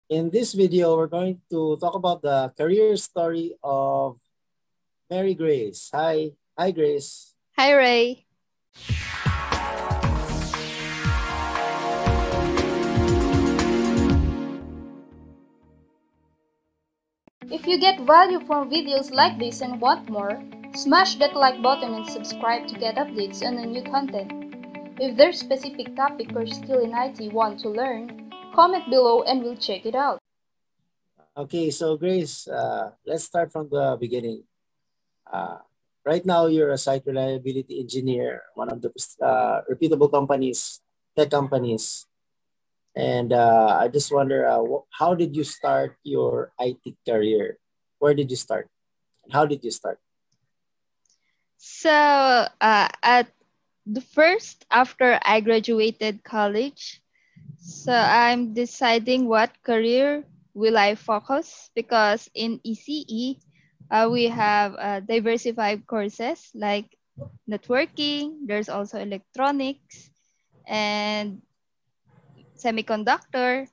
In this video, we're going to talk about the career story of Mary Grace. Hi. Hi, Grace. Hi, Ray. If you get value from videos like this and want more, smash that like button and subscribe to get updates on the new content. If there's specific topic or skill in IT you want to learn, comment below and we'll check it out. Okay, so Grace, let's start from the beginning. Right now, you're a site reliability engineer, one of the reputable companies, tech companies. And I just wonder, how did you start your IT career? Where did you start? How did you start? So, at the first after I graduated college, so I'm deciding what career will I focus because in ECE, we have diversified courses like networking, there's also electronics and semiconductor.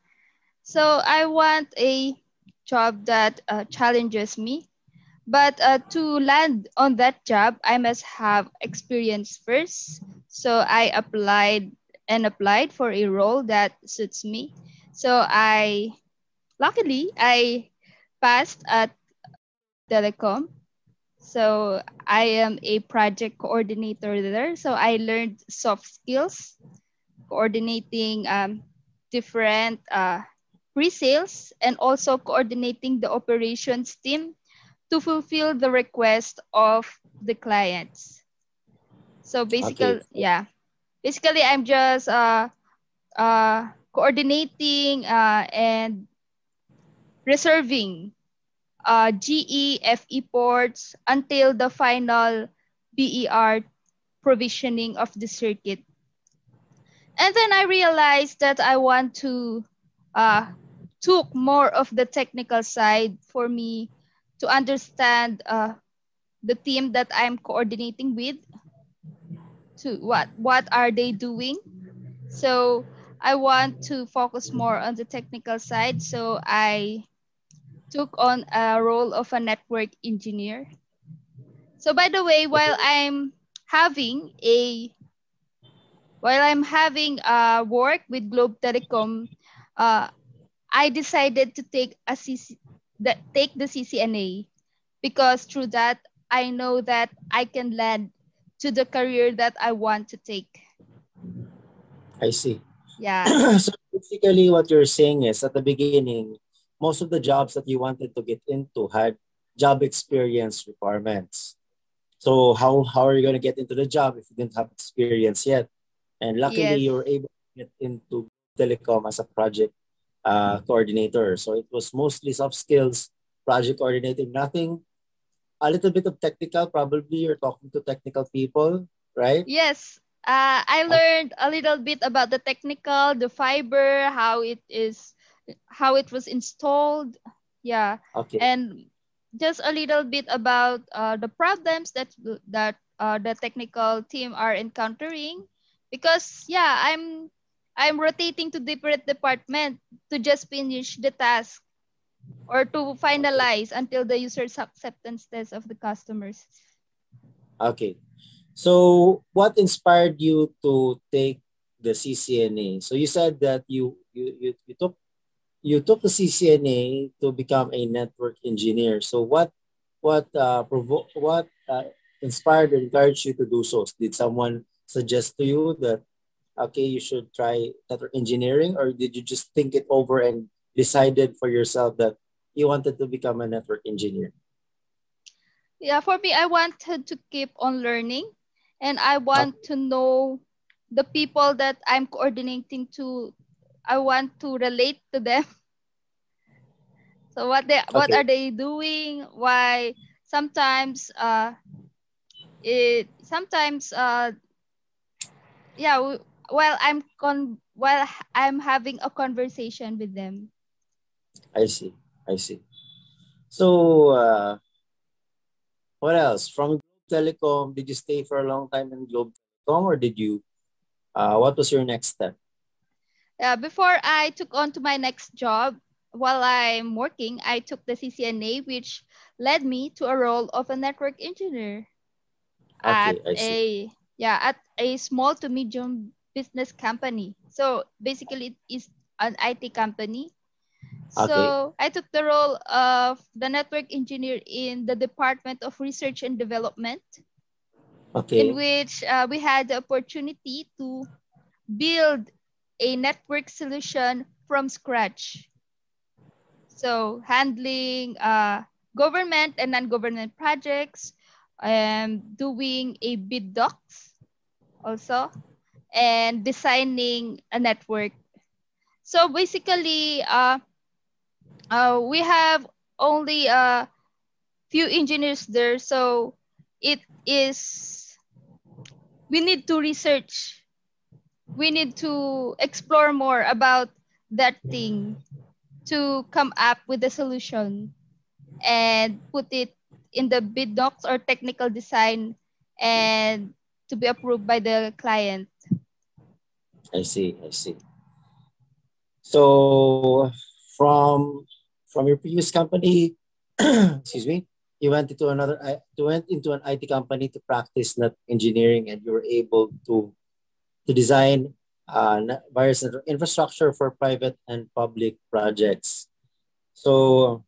So I want a job that challenges me. But to land on that job, I must have experience first. So I applied for a role that suits me. So luckily, I passed at Telecom. So I am a project coordinator there. So I learned soft skills, coordinating different pre-sales and also coordinating the operations team to fulfill the request of the clients. So basically, Okay. basically I'm just coordinating and reserving GE, FE ports until the final BER provisioning of the circuit. And then I realized that I want to took more of the technical side for me to understand the team that I'm coordinating with, to what are they doing. So I want to focus more on the technical side. So I took on a role of a network engineer. So by the way, while I'm having work with Globe Telecom, I decided to take the CCNA because through that I know that I can land to the career that I want to take. I see. Yeah. So basically what you're saying is at the beginning, most of the jobs that you wanted to get into had job experience requirements. So how are you going to get into the job if you didn't have experience yet? And luckily Yes. you were able to get into Telecom as a project coordinator. So it was mostly soft skills, project coordinating, nothing, a little bit of technical. Probably you're talking to technical people, right? Yes. I learned a little bit about the technical, the fiber, how it was installed. Yeah. Okay. And just a little bit about the problems that the technical team are encountering, because I'm rotating to different department to just finish the task or to finalize until the user's acceptance test of the customers. Okay. So what inspired you to take the CCNA? So you said that you took the CCNA to become a network engineer. So what inspired or encouraged you to do so? Did someone suggest to you that okay, you should try network engineering, or did you just think it over and decided for yourself that you wanted to become a network engineer? Yeah, for me, I wanted to keep on learning, and I want to know the people that I'm coordinating to. I want to relate to them. So what Okay. are they doing? Why sometimes it sometimes yeah while I'm having a conversation with them. I see. I see. So what else? From Telecom, did you stay for a long time in Globe Telecom, or did you? What was your next step? Yeah, before I took on to my next job, while I'm working, I took the CCNA, which led me to a role of a network engineer at Okay, I see. at a small to medium business company. So basically, it is an IT company. Okay, So I took the role of the network engineer in the Department of Research and Development, in okay, which we had the opportunity to build a network solution from scratch. So handling government and non-government projects, doing a bid docs also, and designing a network. So basically, we have only a few engineers there, so it is we need to research. We need to explore more about that thing to come up with a solution and put it in the bid docs or technical design and to be approved by the client. I see, I see. So from your previous company, excuse me, you went into you went into an IT company to practice net engineering, and you were able to design various infrastructure for private and public projects. So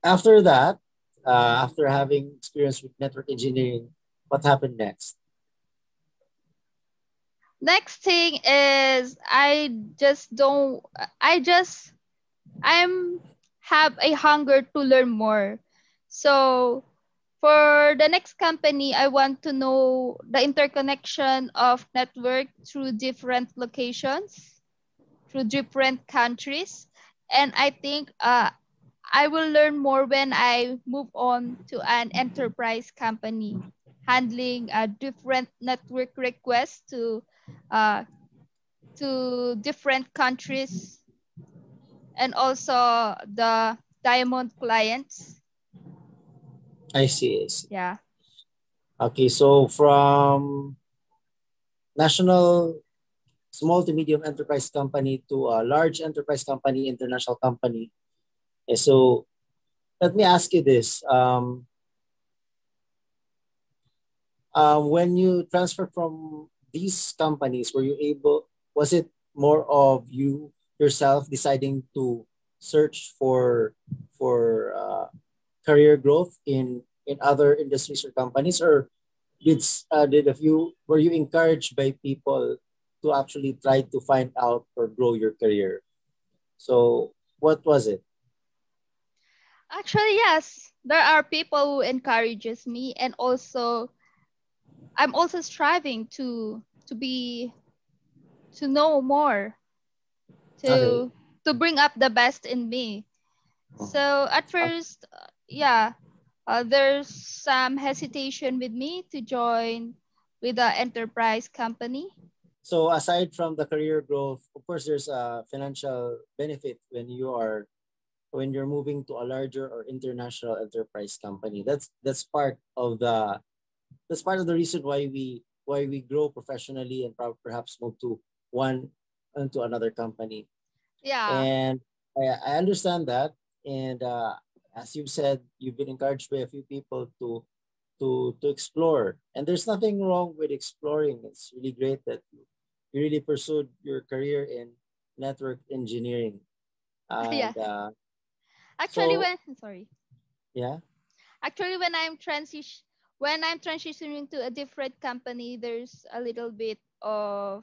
after that, after having experience with network engineering, what happened next? Next thing is I'm have a hunger to learn more. So for the next company, I want to know the interconnection of network through different locations, through different countries. And I think I will learn more when I move on to an enterprise company, handling different network requests uh, to different countries, and also the diamond clients. I see, I see. Yeah. Okay, so from national small to medium enterprise company to a large enterprise company, international company. So let me ask you this. When you transfer from these companies, was it more of you yourself deciding to search for career growth in other industries or companies, or were you encouraged by people to actually try to find out or grow your career? So what was it? Actually, yes. There are people who encourages me, and also I'm also striving to know more, Okay. to bring up the best in me. So at first, there's some hesitation with me to join with the enterprise company. So aside from the career growth, of course, there's a financial benefit when you're moving to a larger or international enterprise company. That's part of the reason why we grow professionally and perhaps move to one and to another company. Yeah. And I understand that. And as you've said, you've been encouraged by a few people to explore. And there's nothing wrong with exploring. It's really great that you really pursued your career in network engineering. Yeah. And Actually, so when sorry. yeah, Actually, when I'm transitioning to a different company, there's a little bit of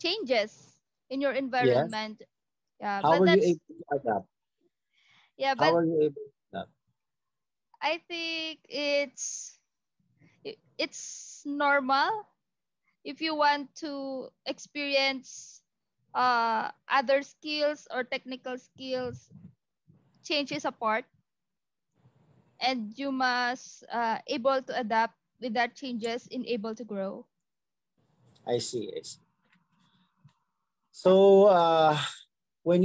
changes in your yes. environment. Yeah, How but were you that's able to adapt? yeah, How but are you able to adapt? I think it's normal if you want to experience other skills or technical skills. Change is a part, and you must able to adapt with that changes in able to grow. I see. I see. So when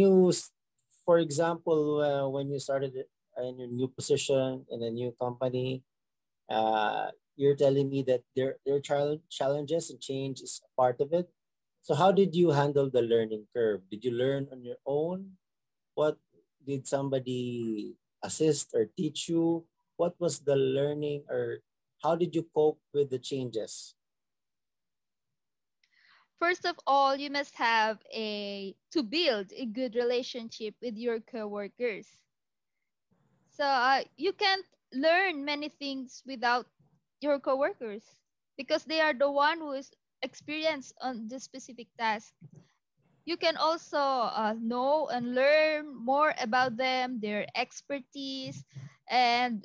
for example, when you started in your new position in a new company, you're telling me that there are challenges and change is a part of it. So how did you handle the learning curve? Did you learn on your own? What did somebody assist or teach you? What was the learning, or how did you cope with the changes? First of all, you must have a to build a good relationship with your coworkers. So you can't learn many things without your coworkers because they are the one who is experienced on the specific task. You can also know and learn more about them, their expertise, and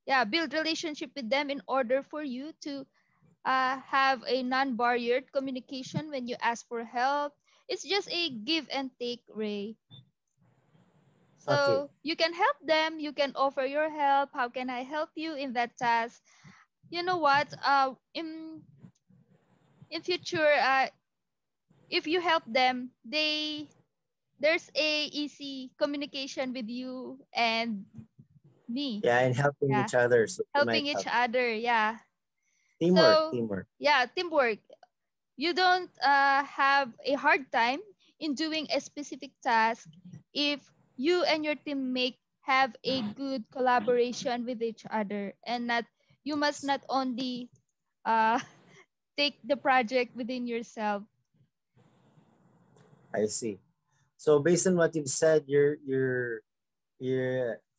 yeah, build relationship with them in order for you to have a non-barriered communication when you ask for help. It's just a give and take, Ray. Okay. So you can help them, you can offer your help. How can I help you in that task? You know what? In future, if you help them, there's a easy communication with you and me. Yeah, and helping Yeah, each other. So you helping might each have other. Yeah. teamwork, So teamwork. yeah, teamwork. You don't have a hard time in doing a specific task if you and your teammate have a good collaboration with each other, and not you must not only uh, take the project within yourself. I see. So based on what you've said, you're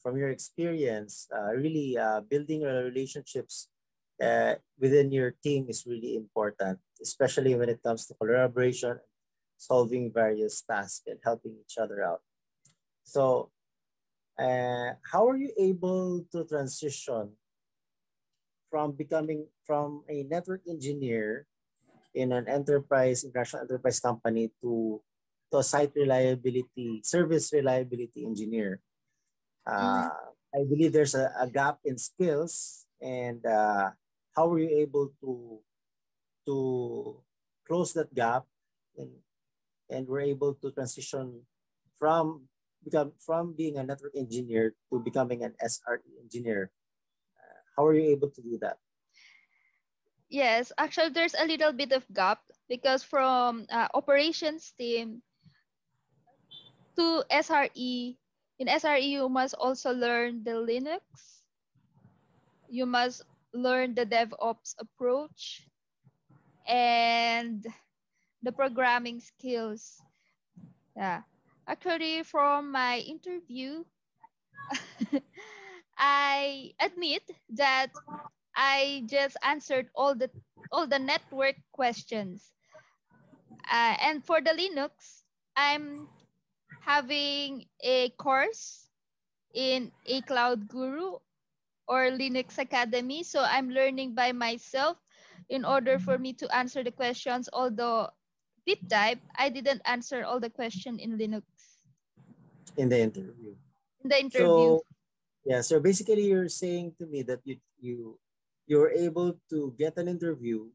from your experience, really building relationships within your team is really important, especially when it comes to collaboration, solving various tasks, and helping each other out. So, how are you able to transition from becoming from a network engineer in an enterprise, international enterprise company to a site reliability, service reliability engineer? Mm. I believe there's a gap in skills, and how were you able to close that gap, and were able to transition from from being a network engineer to becoming an SRE engineer? How are you able to do that? Yes, actually, there's a little bit of gap because from operations team to SRE, in SRE, you must also learn the Linux. You must learn the DevOps approach and the programming skills. Yeah. Actually, from my interview, I admit that I just answered all the network questions. And for the Linux, I'm having a course in a Cloud Guru or Linux Academy. So I'm learning by myself in order for me to answer the questions. Although deep dive, I didn't answer all the question in Linux In the interview? in the interview. So yeah, so basically you're saying to me that you were able to get an interview,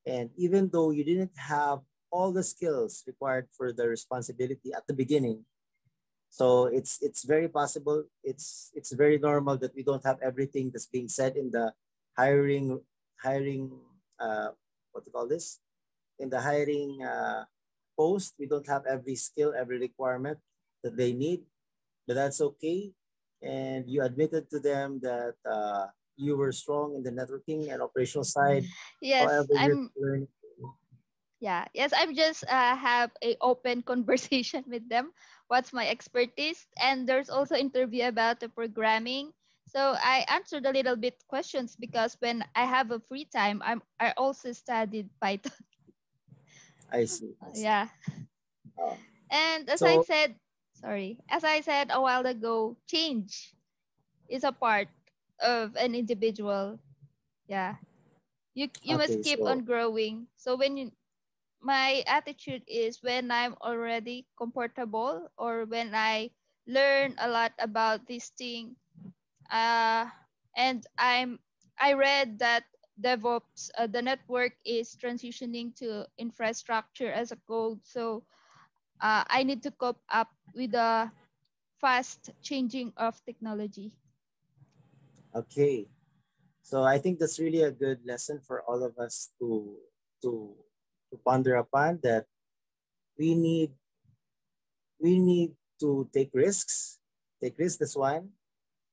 and even though you didn't have all the skills required for the responsibility at the beginning, so it's very possible, it's very normal that we don't have everything that's being said in the hiring what to call this, in the hiring post. We don't have every skill, every requirement that they need, but that's okay. And you admitted to them that you were strong in the networking and operational side. Yes, However, you're I'm learning. yeah, yes, I'm just have a open conversation with them. What's my expertise? And there's also interview about the programming. So I answered a little bit questions because when I have a free time, I also studied Python. I see. I see. Yeah. Uh, And as I so said, sorry, as I said a while ago, change is a part of an individual. Yeah. You must okay. keep So on growing. So when you, my attitude is when I'm already comfortable or when I learn a lot about this thing, uh, and I read that DevOps, the network is transitioning to infrastructure as a code. So I need to cope up with the fast changing of technology. okay. So I think that's really a good lesson for all of us to to ponder upon that we need we need to take risks. Take risks, that's one.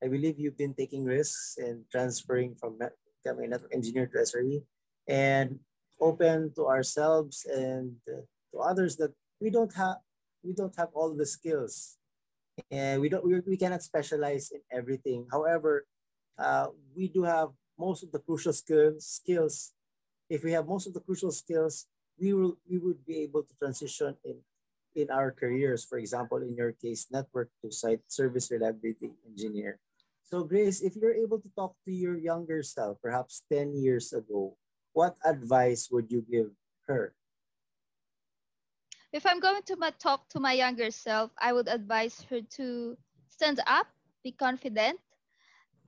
I believe you've been taking risks and transferring from becoming a network engineer to SRE, and open to ourselves and to others that we don't have all the skills, and we cannot specialize in everything. However, we do have most of the crucial skills. If we have most of the crucial skills, we would be able to transition in our careers. For example, in your case, network to site service reliability engineer. So Grace, if you're able to talk to your younger self, perhaps 10 years ago, what advice would you give her? If I'm going to talk to my younger self, I would advise her to stand up, be confident,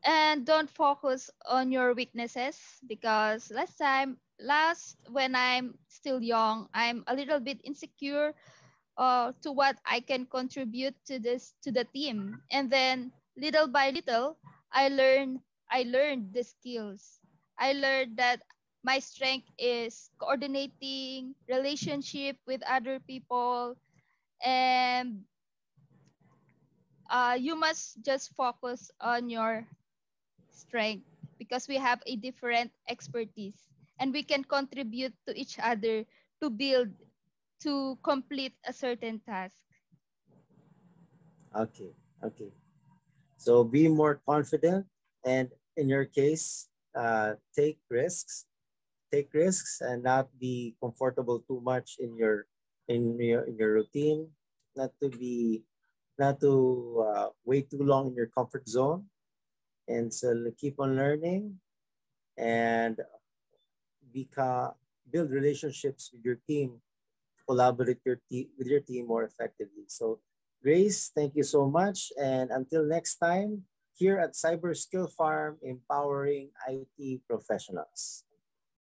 and don't focus on your weaknesses, because last when I'm still young, I'm a little bit insecure to what I can contribute to the team. And then little by little, I learned the skills. I learned that my strength is coordinating, relationship with other people, and you must just focus on your strength, because we have a different expertise and we can contribute to each other to build, to complete a certain task. Okay, okay. So be more confident, and in your case, take risks, and not be comfortable too much in your routine. Not to be not to wait too long in your comfort zone, and so keep on learning and become build relationships with your team, collaborate with your team more effectively. So, Grace, thank you so much. And until next time, here at Cyber Skill Farm, empowering IT professionals.